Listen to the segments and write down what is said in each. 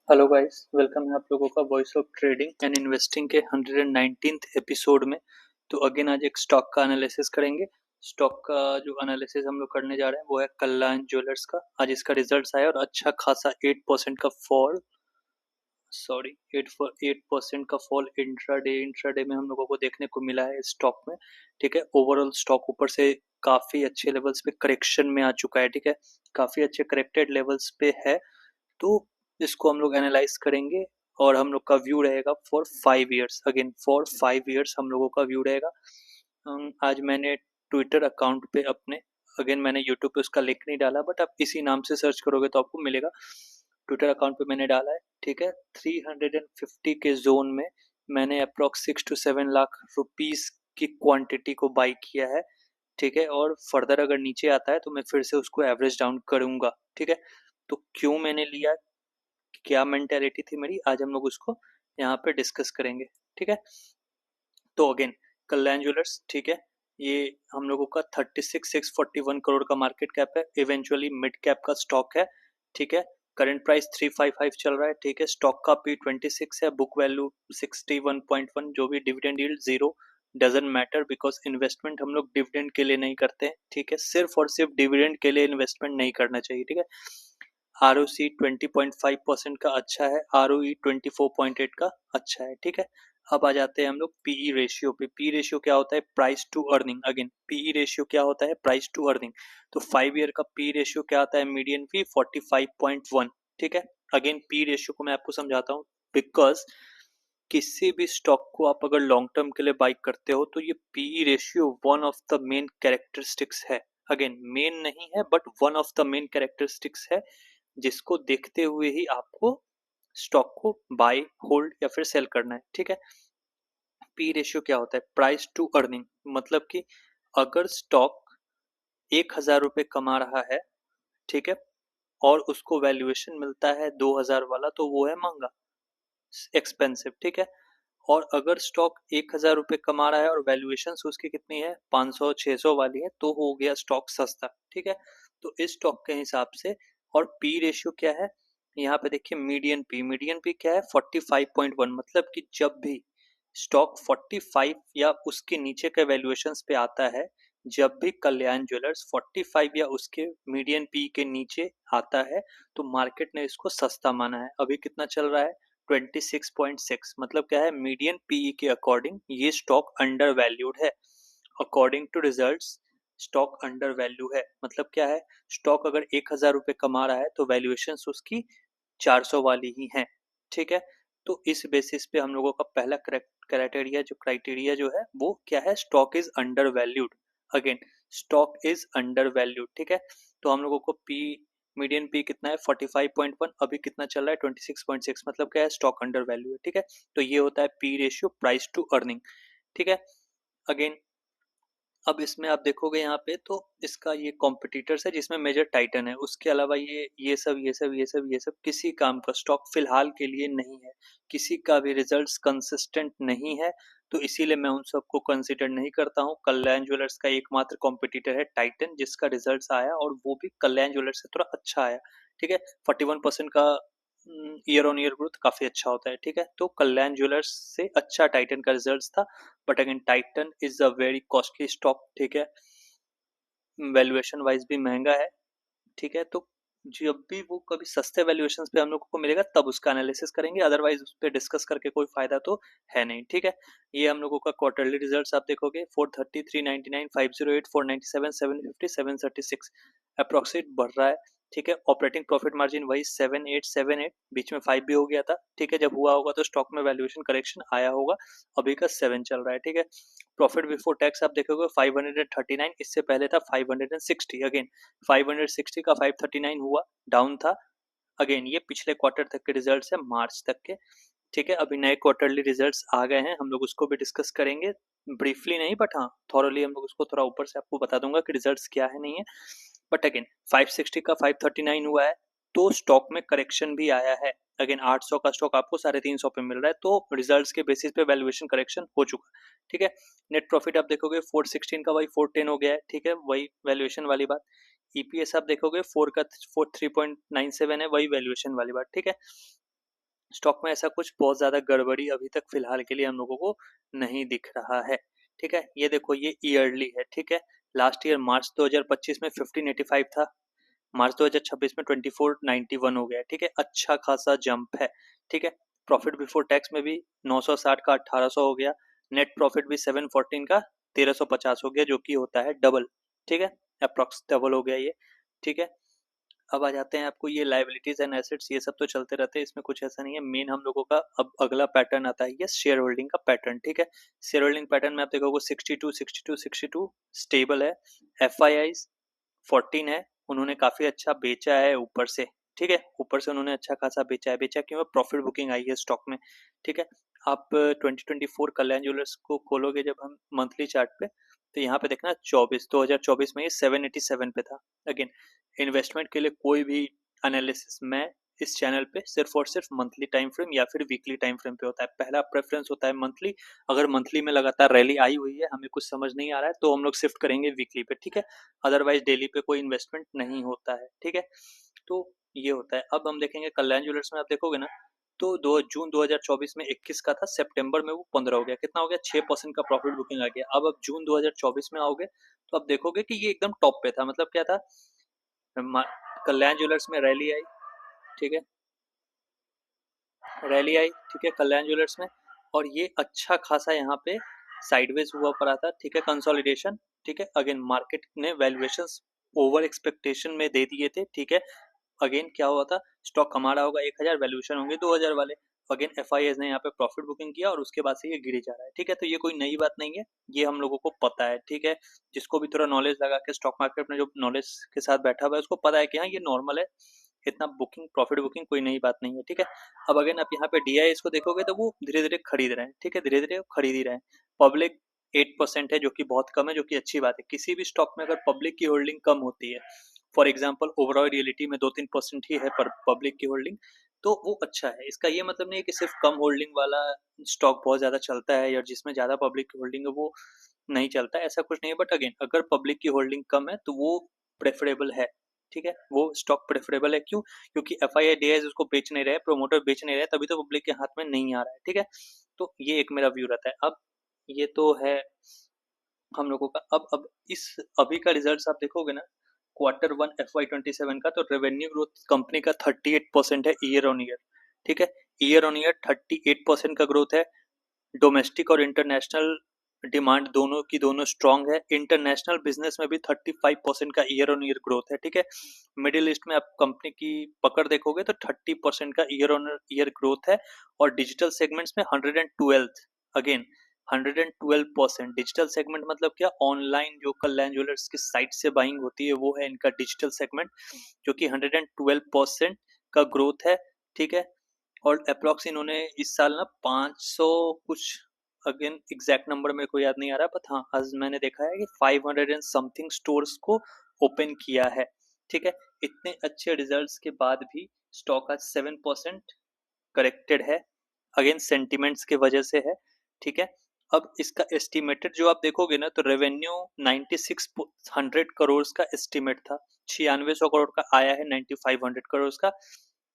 Hello guys, welcome है आप लोगों का voice of trading and investing के 119th एपिसोड में। तो अगेन आज एक स्टॉक का एनालिसिस करेंगे। स्टॉक का जो एनालिसिस हम लोग करने जा रहे हैं वो है कल्याण ज्वेलर्स का। आज इसका रिजल्ट्स आया और अच्छा खासा 8% का फॉल, 8% का फॉल इंट्राडे में हम लोगों को देखने को मिला है स्टॉक में। ठीक है, ओवरऑल स्टॉक ऊपर से काफ़ी अच्छे लेवल्स पे करेक्शन में आ चुका है। ठीक है, काफ़ी अच्छे करेक्टेड लेवल्स पे है। तो इसको हम लोग एनालाइज करेंगे और हम लोग का व्यू रहेगा for 5 years. Again for 5 years हम लोगों का व्यू रहेगा। आज मैंने ट्विटर अकाउंट पे अपने, अगेन मैंने यूट्यूब पे उसका लिंक नहीं डाला, बट आप इसी नाम से सर्च करोगे तो आपको मिलेगा। ट्विटर अकाउंट पे मैंने डाला है। ठीक है, 350 के जोन में मैंने अप्रॉक्स 6 to 7 लाख रुपीस की क्वांटिटी को बाई किया है। ठीक है, और फर्दर अगर नीचे आता है तो मैं फिर से उसको एवरेज डाउन करूंगा। ठीक है, तो क्यों मैंने लिया, क्या मेंटेलिटी थी मेरी, आज हम लोग उसको यहाँ पे डिस्कस करेंगे। ठीक है, तो अगेन कल्याण ज्वेलर्स, ठीक है, ये हम लोगों का 36,641 करोड़ का मार्केट कैप है। इवेंचुअली मिड कैप का स्टॉक है। ठीक है, करंट प्राइस 355 चल रहा है। ठीक है, स्टॉक का पी 26 है, बुक वैल्यू 61.1। जो भी dividend yield zero, doesn't matter, because investment हम लोग डिविडेंड के लिए नहीं करते हैं। ठीक है, सिर्फ और सिर्फ डिविडेंड के लिए इन्वेस्टमेंट नहीं करना चाहिए। ठीक है, आर ओ सी 20.5% का अच्छा है, आर ओ ई 24.8 का अच्छा है। ठीक है, अब आ जाते हैं हम लोग पीई रेशियो पे। पी रेशियो क्या होता है? Price to earning. Again PE ratio क्या होता है? Price to earning. तो 5 ईयर का पी रेशियो क्या आता है? Median P 45.1। ठीक है, अगेन पी रेशियो को मैं आपको समझाता हूँ। बिकॉज किसी भी स्टॉक को आप अगर लॉन्ग टर्म के लिए बाई करते हो तो ये PE ratio one of the main characteristics है। अगेन मेन नहीं है but one of the main characteristics है, जिसको देखते हुए ही आपको स्टॉक को बाय, होल्ड या फिर सेल करना है। ठीक है, पी रेशियो क्या होता है? Price to earning. मतलब कि अगर स्टॉक 1,000 रुपये कमा रहा है, ठीक है, और उसको वैल्यूएशन मिलता है 2,000 वाला, तो वो है महंगा, एक्सपेंसिव। ठीक है, और अगर स्टॉक 1,000 रुपये कमा रहा है और वैल्यूएशन उसकी कितनी है? 500-600 वाली है, तो हो गया स्टॉक सस्ता। ठीक है, तो इस स्टॉक के हिसाब से। और पी रेशियो क्या है? यहाँ पे देखिए, मीडियन पी क्या है? 45.1। मतलब कि जब भी स्टॉक 45 या उसके नीचे के वैल्यूएशन पे आता है, जब भी कल्याण ज्वेलर्स 45 या उसके मीडियन पी के नीचे आता है, तो मार्केट ने इसको सस्ता माना है। अभी कितना चल रहा है? 26.6। मतलब क्या है? मीडियन पीई के अकॉर्डिंग ये स्टॉक अंडर वैल्यूड है। According to results stock undervalue है। मतलब क्या है? स्टॉक अगर 1,000 रुपये कमा रहा है तो वैल्यूएशन उसकी 400 वाली ही है। ठीक है, तो इस बेसिस पे हम लोगों का पहला क्राइटेरिया जो है वो क्या है? Stock is under valued. Again stock is under valued. ठीक है, तो हम लोगों को पी, मीडियन पी कितना है? 45.1। अभी कितना चल रहा है? 26.6। मतलब क्या है? स्टॉक अंडर वैल्यू है। ठीक है, तो ये होता है P ratio, price to earning. ठीक है, अगेन अब इसमें आप देखोगे यहाँ पे तो इसका ये कॉम्पिटिटर्स है जिसमें मेजर टाइटन है। उसके अलावा ये सब किसी काम का स्टॉक फिलहाल के लिए नहीं है। किसी का भी रिजल्ट्स कंसिस्टेंट नहीं है, तो इसीलिए मैं उन सबको कंसिडर नहीं करता हूँ। कल्याण ज्वेलर्स का एकमात्र कॉम्पिटिटर है टाइटन, जिसका रिजल्ट्स आया और वो भी कल्याण ज्वेलर्स से थोड़ा अच्छा आया। ठीक है, 41% का ईयर ऑन ईयर ग्रोथ काफी अच्छा होता है। ठीक है, तो कल्याण ज्वेलर्स से अच्छा टाइटन का रिजल्ट था। But again Titan is a very costly stock. ठीक है, वैल्यूएशन वाइज भी महंगा है। ठीक है, तो जब भी वो कभी सस्ते वैल्यूएशन पे हम लोग को मिलेगा तब उसका एनालिसिस करेंगे, अदरवाइज उस पर डिस्कस करके कोई फायदा तो है नहीं। ठीक है, ये हम लोगों का क्वार्टरली रिजल्ट्स आप देखोगे, 430, 399, 508, 497, 750, 736 अप्रोक्सीमेट बढ़ रहा है। ठीक है, ऑपरेटिंग प्रॉफिट मार्जिन वही 7,878, बीच में 5 भी हो गया था। ठीक है, जब हुआ होगा तो स्टॉक में वैल्यूएशन करेक्शन आया होगा। अभी का 7 चल रहा है। ठीक है, प्रॉफिट बिफोर टैक्स आप देखोगे 539, इससे पहले था 560। अगेन 560 का 539 हुआ, डाउन था। अगेन ये पिछले क्वार्टर तक के रिजल्ट्स है, मार्च तक के। ठीक है, अभी नए क्वार्टरली रिजल्ट्स आ गए हैं, हम लोग उसको भी डिस्कस करेंगे, ब्रीफली नहीं बट हाँ थॉरली हम लोग उसको थोड़ा ऊपर से आपको बता दूंगा कि रिजल्ट्स क्या है नहीं है। बट अगेन 560 का 539 हुआ है, तो स्टॉक में करेक्शन भी आया है। अगेन 800 का स्टॉक आपको 350 पे मिल रहा है, तो रिजल्ट्स के बेसिस पे वैल्यूएशन करेक्शन हो चुका है। ठीक है, नेट प्रॉफिट आप देखोगे 416 का वही 410 हो गया है। ठीक है, वही वैल्यूएशन वाली बात। ईपीएस आप देखोगे 4 का 4 3.97 है, वही वैल्यूएशन वाली बात। ठीक है, स्टॉक में ऐसा कुछ बहुत ज़्यादा गड़बड़ी अभी तक फिलहाल के लिए हम लोगों को नहीं दिख रहा है, ठीक है। ये देखो ये ईयरली है, ठीक है। लास्ट ईयर मार्च 2025 में 1585 था, मार्च 2026 में 2491 हो गया है, ठीक है। अच्छा खासा जंप है, ठीक है। प्रॉफिट बिफोर टैक्स में भी 960 का 1800 हो गया, नेट प्रॉफिट भी 714 का 1350 हो गया, जो कि होता है डबल, ठीक है। अप्रॉक्स डबल हो गया ये, ठीक है। अब आ जाते हैं आपको ये लायबिलिटीज एंड एसेट्स, ये सब तो चलते रहते हैं, इसमें कुछ ऐसा नहीं है। मेन हम लोगों का अब अगला पैटर्न आता है ये शेयर होल्डिंग का पैटर्न, ठीक है। शेयर होल्डिंग पैटर्न में आप देखोगे 62 62 62 स्टेबल है। एफ आई आई 14 है, उन्होंने काफी अच्छा बेचा है ऊपर से, ठीक है। ऊपर से उन्होंने अच्छा खासा बेचा है, बेचा क्यों? प्रॉफिट बुकिंग आई है स्टॉक में, ठीक है। आप 2024 कल्याण ज्वेलर्स को खोलोगे जब हम मंथली चार्ट पे, तो यहाँ पे देखना 2024 में ये 787 पे था। अगेन इन्वेस्टमेंट के लिए कोई भी एनालिसिस मैं इस चैनल पे सिर्फ और सिर्फ मंथली टाइम फ्रेम या फिर वीकली टाइम फ्रेम पे होता है। पहला प्रेफरेंस होता है मंथली। अगर मंथली में लगातार रैली आई हुई है, हमें कुछ समझ नहीं आ रहा है, तो हम लोग शिफ्ट करेंगे वीकली पे, ठीक है। अदरवाइज डेली पे कोई इन्वेस्टमेंट नहीं होता है, ठीक है। तो ये होता है। अब हम देखेंगे कल्याण ज्वेलर्स में, आप देखोगे ना तो 2 जून 2024 में 21 का था, सितंबर में वो 15 हो गया। कितना हो गया? 6% का प्रॉफिट बुकिंग आ गया। अब जून 2024 में आओगे तो आप देखोगे कि ये एकदम टॉप पे था। मतलब क्या था? कल्याण ज्वेलर्स में रैली आई, ठीक है। रैली आई, ठीक है, कल्याण ज्वेलर्स में, और ये अच्छा खासा यहाँ पे साइडवेज हुआ पड़ा था, ठीक है, कंसोलिडेशन, ठीक है। अगेन मार्केट ने वैल्यूएशंस ओवर एक्सपेक्टेशन में दे दिए थे, ठीक है। अगेन क्या हुआ था? स्टॉक कमा रहा होगा 1000, वैल्यूएशन होंगे 2000 वाले। अगेन एफ ने यहाँ पे प्रॉफिट बुकिंग किया और उसके बाद से ये गिरी जा रहा है, ठीक है। तो ये कोई नई बात नहीं है, ये हम लोगों को पता है, ठीक है। जिसको भी थोड़ा नॉलेज लगा के स्टॉक मार्केट में जो नॉलेज के साथ बैठा हुआ है, उसको पता है कि हाँ ये नॉर्मल है, इतना बुकिंग प्रॉफिट बुकिंग कोई नई बात नहीं है, ठीक है। अब अगेन आप यहाँ पे डीआईएस को देखोगे तो वो धीरे धीरे खरीद रहे हैं, ठीक है, धीरे धीरे खरीद ही रहे हैं। पब्लिक 8% है, जो कि बहुत कम है, जो कि अच्छी बात है। किसी भी स्टॉक में अगर पब्लिक की होल्डिंग कम होती है, फॉर एग्जाम्पल ओवरऑल रियलिटी में 2-3% ही है पर पब्लिक की होल्डिंग, तो वो अच्छा है। इसका ये मतलब नहीं है कि सिर्फ कम होल्डिंग वाला स्टॉक बहुत ज्यादा चलता है या जिसमें ज्यादा पब्लिक की होल्डिंग है वो नहीं चलता, ऐसा कुछ नहीं है। बट अगेन अगर पब्लिक की होल्डिंग कम है तो वो प्रेफरेबल है, ठीक है। वो स्टॉक प्रेफरेबल है, क्यों? क्योंकि एफ आई आई उसको बेच नहीं रहे, प्रोमोटर बेच नहीं रहे, तभी तो पब्लिक के हाथ में नहीं आ रहा है, ठीक है। तो ये एक मेरा व्यू रहता है। अब ये तो है हम लोगों का। अब इस अभी का रिजल्ट आप देखोगे ना, Q1 FY27 का, तो रेवेन्यू ग्रोथ कंपनी का 38% है ईयर ऑन ईयर, ठीक है। ईयर ऑन ईयर 38% का ग्रोथ है। डोमेस्टिक और इंटरनेशनल डिमांड दोनों की दोनों स्ट्रांग है। इंटरनेशनल बिजनेस में भी 35% का ईयर ऑन ईयर ग्रोथ है, ठीक है। मिडिल ईस्ट में आप कंपनी की पकड़ देखोगे तो 30% का ईयर ऑन ईयर ग्रोथ है। और डिजिटल सेगमेंट्स में 112, अगेन 112%। डिजिटल सेगमेंट मतलब क्या? ऑनलाइन जो कल्याण ज्वेलर्स की साइट से बाइंग होती है वो है इनका डिजिटल सेगमेंट, जो कि 112% का ग्रोथ है, ठीक है। और अप्रॉक्स इन्होंने इस साल ना 500 कुछ, अगेन एग्जैक्ट नंबर मेरे को याद नहीं आ रहा, बट हाँ आज मैंने देखा है कि 500 एंड समथिंग स्टोर्स को ओपन किया है, ठीक है। इतने अच्छे रिजल्ट्स के बाद भी स्टॉक आज 7% करेक्टेड है। अगेन सेंटिमेंट्स के वजह से है, ठीक है। अब इसका एस्टिमेटेड जो आप देखोगे ना, तो रेवेन्यू 9600 करोड़ का एस्टिमेट था, 9600 करोड़ का आया है 9500 करोड़ का।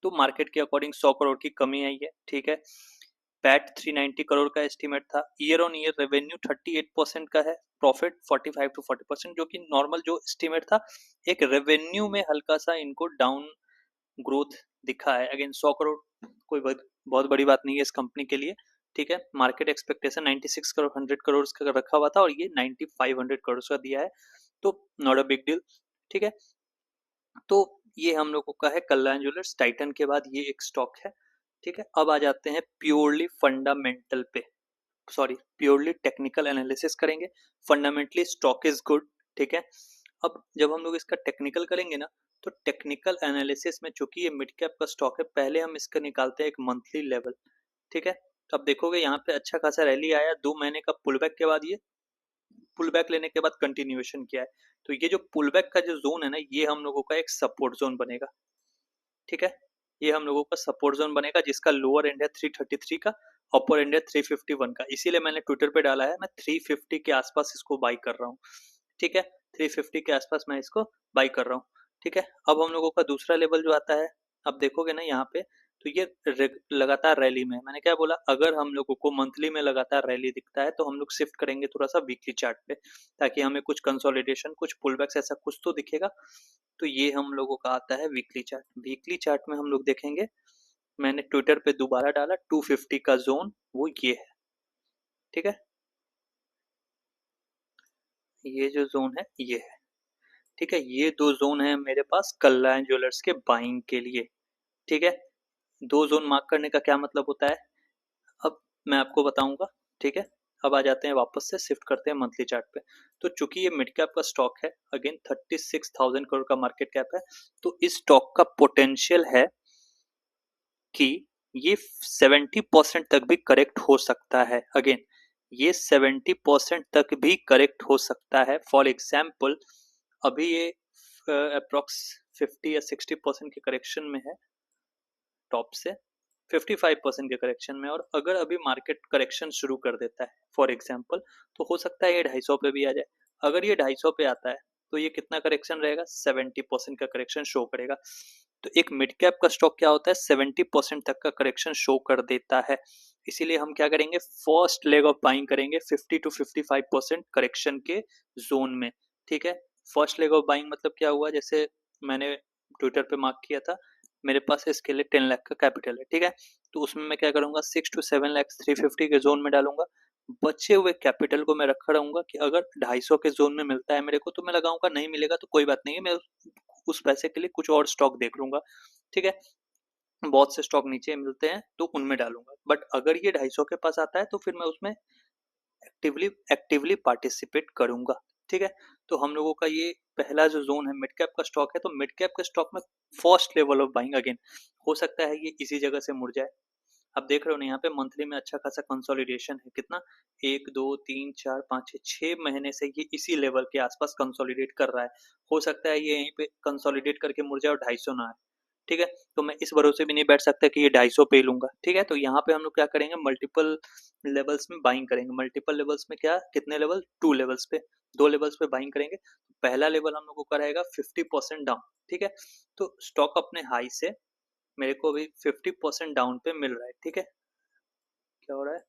तो मार्केट के अकॉर्डिंग 100 करोड़ की कमी आई है, ठीक है। पैट 390 करोड़ का एस्टिमेट था। ईयर ऑन ईयर रेवेन्यू 38% का है, प्रॉफिट 45 to 40%, जो कि नॉर्मल जो एस्टिमेट था। एक रेवेन्यू में हल्का सा इनको डाउन ग्रोथ दिखा है। अगेन 100 करोड़ कोई बहुत बड़ी बात नहीं है इस कंपनी के लिए, ठीक है। मार्केट एक्सपेक्टेशन 96 करोड़ 100 करोड़ का रखा हुआ था और ये 9500 करोड़ का दिया है, तो नॉट अ बिग डील, ठीक है। तो ये हम लोगों का है कल्याण ज्वेलर्स। टाइटन के बाद ये एक स्टॉक है, ठीक है। अब आ जाते हैं प्योरली फंडामेंटल पे, सॉरी प्योरली टेक्निकल एनालिसिस करेंगे। फंडामेंटली स्टॉक इज गुड, ठीक है। अब जब हम लोग इसका टेक्निकल करेंगे ना, तो टेक्निकल एनालिसिस में चूंकि ये मिड कैप का स्टॉक है, पहले हम इसका निकालते हैं एक मंथली लेवल, ठीक है। तो आप देखोगे यहाँ पे अच्छा खासा रैली आया, 2 महीने का पुल बैक के बाद ये पुल बैक लेने के बाद कंटिन्यूएशन किया है। तो ये जो पुल बैक का जो जोन है ना, ये हम लोगों का एक सपोर्ट जोन बनेगा, ठीक है। ये हम लोगों का सपोर्ट जोन बनेगा, जिसका लोअर एंड है 333 का, अपर एंड है 351 का। इसीलिए मैंने ट्विटर पे डाला है मैं 350 के आसपास इसको बाई कर रहा हूँ, ठीक है। 350 के आसपास मैं इसको बाई कर रहा हूँ, ठीक है। अब हम लोगों का दूसरा लेवल जो आता है, अब देखोगे ना यहाँ पे तो ये लगातार रैली में है। मैंने क्या बोला, अगर हम लोगों को मंथली में लगातार रैली दिखता है तो हम लोग शिफ्ट करेंगे थोड़ा सा वीकली चार्ट पे, ताकि हमें कुछ कंसोलिडेशन, कुछ पुलबैक्स ऐसा कुछ तो दिखेगा। तो ये हम लोगों का आता है वीकली चार्ट। वीकली चार्ट में हम लोग देखेंगे, मैंने ट्विटर पे दोबारा डाला 250 का जोन, वो ये है, ठीक है, ये जो जोन है ये है, ठीक है। ये दो जोन है मेरे पास कल्याण ज्वेलर्स के बाइंग के लिए, ठीक है। दो जोन मार्क करने का क्या मतलब होता है, अब मैं आपको बताऊंगा, ठीक है। अब आ जाते हैं वापस से, शिफ्ट करते हैं मंथली चार्ट पे। तो चूंकि ये मिड कैप का स्टॉक है, अगेन 36,000 करोड़ का मार्केट कैप है, तो इस स्टॉक का पोटेंशियल है कि ये 70% तक भी करेक्ट हो सकता है। अगेन ये 70% तक भी करेक्ट हो सकता है। फॉर एग्जाम्पल अभी ये अप्रोक्स 50 या 60% के करेक्शन में है टॉप से, 55% के करेक्शन में। और अगर अभी मार्केट करेक्शन शुरू कर देता है फॉर एग्जांपल, तो हो सकता है ये 250 पे भी आ जाए। अगर ये 250 पे आता है तो ये कितना करेक्शन रहेगा, 70% का करेक्शन शो करेगा। तो एक मिड कैप का स्टॉक क्या होता है, 70% तक का करेक्शन शो कर देता है। इसीलिए हम क्या करेंगे, फर्स्ट लेग ऑफ बाइंग करेंगे 50 to 55% करेक्शन के जोन में, ठीक है। फर्स्ट लेग ऑफ बाइंग मतलब क्या हुआ, जैसे मैंने ट्विटर पे मार्क किया था, मेरे पास इसके लिए 10 लाख का कैपिटल है, ठीक है। तो उसमें मैं क्या करूंगा, 6 to 7 लाख 350 के जोन में डालूंगा। बचे हुए कैपिटल को मैं रखा रहूंगा कि अगर 250 के जोन में मिलता है मेरे को तो मैं लगाऊंगा, नहीं मिलेगा तो कोई बात नहीं है, मैं उस पैसे के लिए कुछ और स्टॉक देख लूंगा, ठीक है। बहुत से स्टॉक नीचे मिलते हैं तो उनमें डालूंगा, बट अगर ये 250 के पास आता है तो फिर मैं उसमें एक्टिवली एक्टिवली पार्टिसिपेट करूंगा, ठीक है। तो हम लोगों का ये पहला जो जोन है मिड कैप का स्टॉक है, तो मिड कैप के स्टॉक में first level of buying, again हो सकता है ये इसी जगह से मुड़ जाए। आप देख रहे हो ना, यहाँ पे मंथली में अच्छा खासा कंसोलिडेशन है, कितना, 1 2 3 4 5 6 6 महीने से ये इसी लेवल के आसपास कंसोलिडेट कर रहा है। हो सकता है ये यहीं पे कंसोलिडेट करके मुड़ जाए और 250 ना आए, ठीक है। तो मैं इस भरोसे भी नहीं बैठ सकता कि ये 250 पे ही लूंगा, ठीक है। तो यहाँ पे हम लोग क्या करेंगे, मल्टीपल लेवल्स में बाइंग करेंगे। मल्टीपल लेवल्स में क्या, कितने लेवल, 2 लेवल्स पे, 2 लेवल्स पे बाइंग करेंगे। पहला लेवल हम लोगों का रहेगा 50% डाउन, ठीक है। तो स्टॉक अपने हाई से मेरे को अभी 50% डाउन पे मिल रहा है, ठीक है। क्या हो रहा है,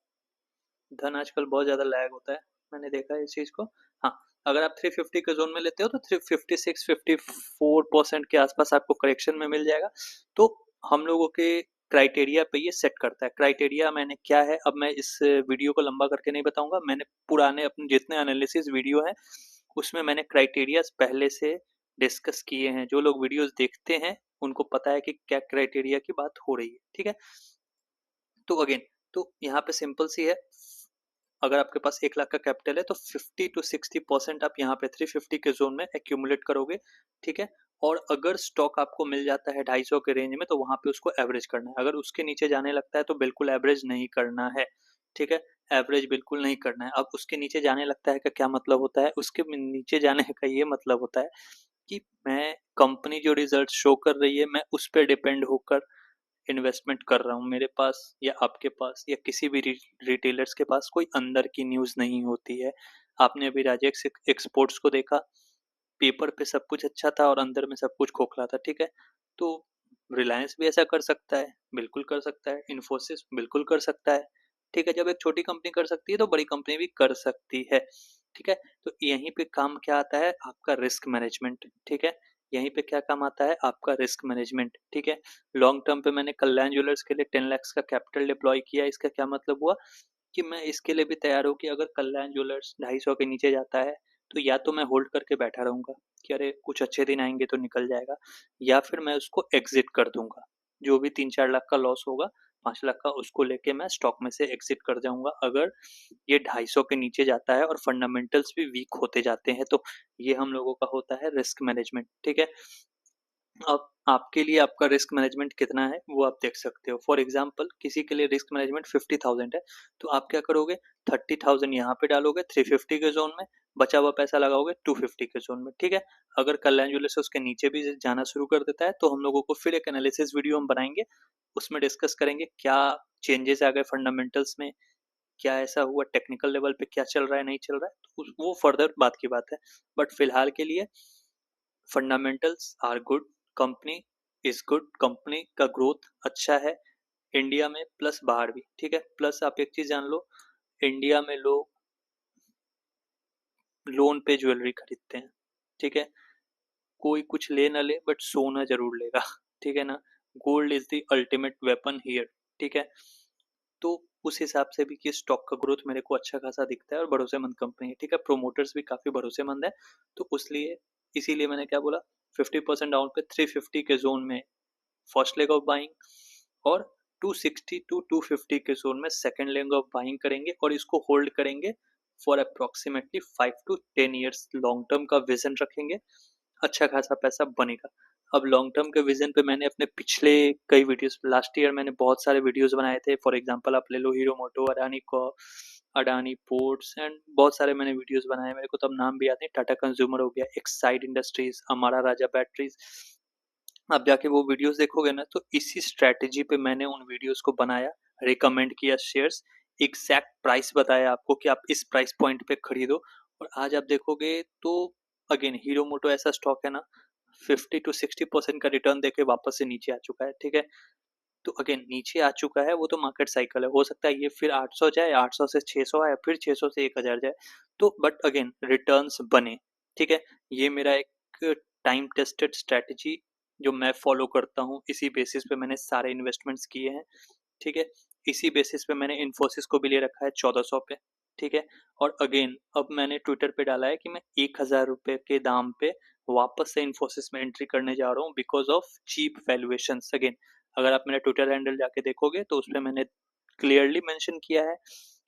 धन आजकल बहुत ज़्यादा लैग होता है, मैंने देखा है इस चीज़ को। हाँ, अगर आप 350 के जोन में लेते हो तो 356-54% के आसपास आपको करेक्शन में मिल जाएगा। तो हम लोगों के क्राइटेरिया पे ये सेट करता है। क्राइटेरिया मैंने क्या है, अब मैं इस वीडियो को लंबा करके नहीं बताऊंगा। मैंने पुराने अपने जितने एनालिसिस वीडियो हैं उसमें मैंने क्राइटेरियाज पहले से डिस्कस किए हैं। जो लोग वीडियोस देखते हैं उनको पता है कि क्या क्राइटेरिया की बात हो रही है, ठीक है। तो अगेन, तो यहाँ पे सिंपल सी है, अगर आपके पास 1 लाख का कैपिटल है तो 50 to 60% आप यहाँ पे 350 के जोन में एक्यूमुलेट करोगे, ठीक है। और अगर स्टॉक आपको मिल जाता है 250 के रेंज में तो वहां पे उसको एवरेज करना है। अगर उसके नीचे जाने लगता है तो बिल्कुल एवरेज नहीं करना है, ठीक है। एवरेज बिल्कुल नहीं करना है। अब उसके नीचे जाने लगता है का क्या मतलब होता है, उसके नीचे जाने का ये मतलब होता है कि मैं, कंपनी जो रिजल्ट शो कर रही है मैं उस पर डिपेंड होकर इन्वेस्टमेंट कर रहा हूँ। मेरे पास या आपके पास या किसी भी रिटेलर्स के पास कोई अंदर की न्यूज़ नहीं होती है। आपने अभी राजेक्स एक्सपोर्ट्स को देखा, पेपर पे सब कुछ अच्छा था और अंदर में सब कुछ खोखला था, ठीक है। तो रिलायंस भी ऐसा कर सकता है, बिल्कुल कर सकता है। इन्फोसिस बिल्कुल कर सकता है, ठीक है। जब एक छोटी कंपनी कर सकती है तो बड़ी कंपनी भी कर सकती है, ठीक है। तो यहीं पे काम क्या आता है, आपका रिस्क मैनेजमेंट, ठीक है। यहीं पे क्या काम आता है, आपका रिस्क मैनेजमेंट, ठीक है। लॉन्ग टर्म पे मैंने कल्याण ज्वेलर्स के लिए 10 लाख का कैपिटल डिप्लॉय किया। इसका क्या मतलब हुआ कि मैं इसके लिए भी तैयार हूँ कि अगर कल्याण ज्वेलर्स 250 के नीचे जाता है तो या तो मैं होल्ड करके बैठा रहूंगा कि अरे कुछ अच्छे दिन आएंगे तो निकल जाएगा, या फिर मैं उसको एग्जिट कर दूंगा। जो भी 3-4 लाख का लॉस होगा, 5 लाख का, उसको लेके मैं स्टॉक में से एग्जिट कर जाऊंगा अगर ये 250 के नीचे जाता है और फंडामेंटल्स भी वीक होते जाते हैं तो। ये हम लोगों का होता है रिस्क मैनेजमेंट, ठीक है। अब आपके लिए आपका रिस्क मैनेजमेंट कितना है वो आप देख सकते हो। फॉर एग्जांपल किसी के लिए रिस्क मैनेजमेंट 50,000 है, तो आप क्या करोगे, 30,000 यहाँ पे डालोगे 350 के जोन में, बचा हुआ पैसा लगाओगे 250 के जोन में, ठीक है। अगर कल्याण ज्वेलर्स उसके नीचे भी जाना शुरू कर देता है तो हम लोगों को फिर एक एनालिसिस वीडियो हम बनाएंगे, उसमें डिस्कस करेंगे क्या चेंजेस आ गए फंडामेंटल्स में, क्या ऐसा हुआ टेक्निकल लेवल पे, क्या चल रहा है नहीं चल रहा है, तो वो फर्दर बात की बात है। बट फिलहाल के लिए fundamentals are good, company is good, company का ग्रोथ अच्छा है इंडिया में प्लस बाहर भी, ठीक है। प्लस आप एक चीज जान लो, इंडिया में लोग लोन पे ज्वेलरी खरीदते हैं, ठीक है। कोई कुछ ले ना ले बट सोना जरूर लेगा, ठीक है ना। Gold is the ultimate weapon here, ठीक है। तो उस हिसाब से भी कि स्टॉक का ग्रोथ मेरे को अच्छा खासा दिखता है और भरोसेमंद कंपनी है, ठीक है। प्रोमोटर्स भी काफी भरोसेमंद है, तो उसलिए इसीलिए मैंने क्या बोला, 50% डाउन पे 350 के जोन में फर्स्ट लेग ऑफ बाइंग और 260 टू 250 के जोन में सेकंड लेग ऑफ बाइंग करेंगे और इसको होल्ड करेंगे for approximately 5 to 10 years. Long term का विजन रखेंगे, अच्छा खासा पैसा बनेगा। अब लॉन्ग टर्म के विजन पे मैंने अपने पिछले कई वीडियोस, लास्ट ईयर मैंने बहुत सारे वीडियोस बनाए थे। फॉर एग्जांपल आप ले लो हीरो मोटो, अडानी को, अडानी पोर्ट्स एंड बहुत सारे मैंने वीडियोस बनाए, मेरे को तब नाम भी याद नहीं। टाटा कंज्यूमर हो गया, Exide industries, Amara Raja batteries. आप जाके वो वीडियोस देखोगे ना, तो इसी स्ट्रेटेजी पे मैंने उन वीडियोस को बनाया, रिकमेंड किया शेयर्स, एग्जैक्ट प्राइस बताया आपको कि आप इस प्राइस पॉइंट पे खरीदो। और आज आप देखोगे तो अगेन हीरो मोटो ऐसा स्टॉक है ना, 50 to 60% का रिटर्न देके वापस से नीचे आ चुका है, ठीक है। तो अगेन नीचे आ चुका है, वो तो मार्केट साइकिल है, हो सकता है ये फिर 800 जाए, 800 से 600 आए, फिर 600 से 1000 जाए, तो बट अगेन रिटर्न्स बने, ठीक है। ये मेरा एक टाइम टेस्टेड स्ट्रेटजी जो मैं फॉलो करता हूँ, इसी बेसिस पे मैंने सारे इन्वेस्टमेंट्स किए हैं, ठीक है। इसी बेसिस पे मैंने इन्फोसिस को भी ले रखा है 1400 पे, ठीक है। और अगेन अब मैंने ट्विटर पे डाला है कि मैं 1000 रुपए के दाम पे वापस से इन्फोसिस में एंट्री करने जा रहा हूँ because of cheap valuation. Again अगर आप मेरा ट्विटर हैंडल जाके देखोगे तो उसमें मैंने क्लियरली मेंशन किया है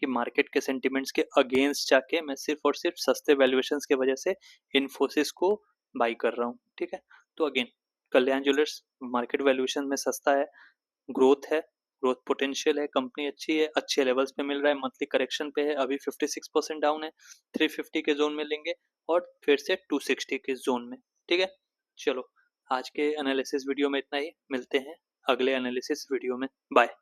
कि मार्केट के सेंटिमेंट्स के अगेंस्ट जाके मैं सिर्फ और सिर्फ सस्ते वैल्यूएशन की वजह से इन्फोसिस को बाई कर रहा हूँ, ठीक है। तो अगेन कल्याण ज्वेलर्स मार्केट वैल्यूएशन में सस्ता है, ग्रोथ है, ग्रोथ पोटेंशियल है, कंपनी अच्छी है, अच्छे लेवल्स पे मिल रहा है, मंथली करेक्शन पे है, अभी 56% डाउन है, 350 के जोन में लेंगे और फिर से 260 के जोन में, ठीक है। चलो आज के एनालिसिस वीडियो में इतना ही, मिलते हैं अगले एनालिसिस वीडियो में, बाय।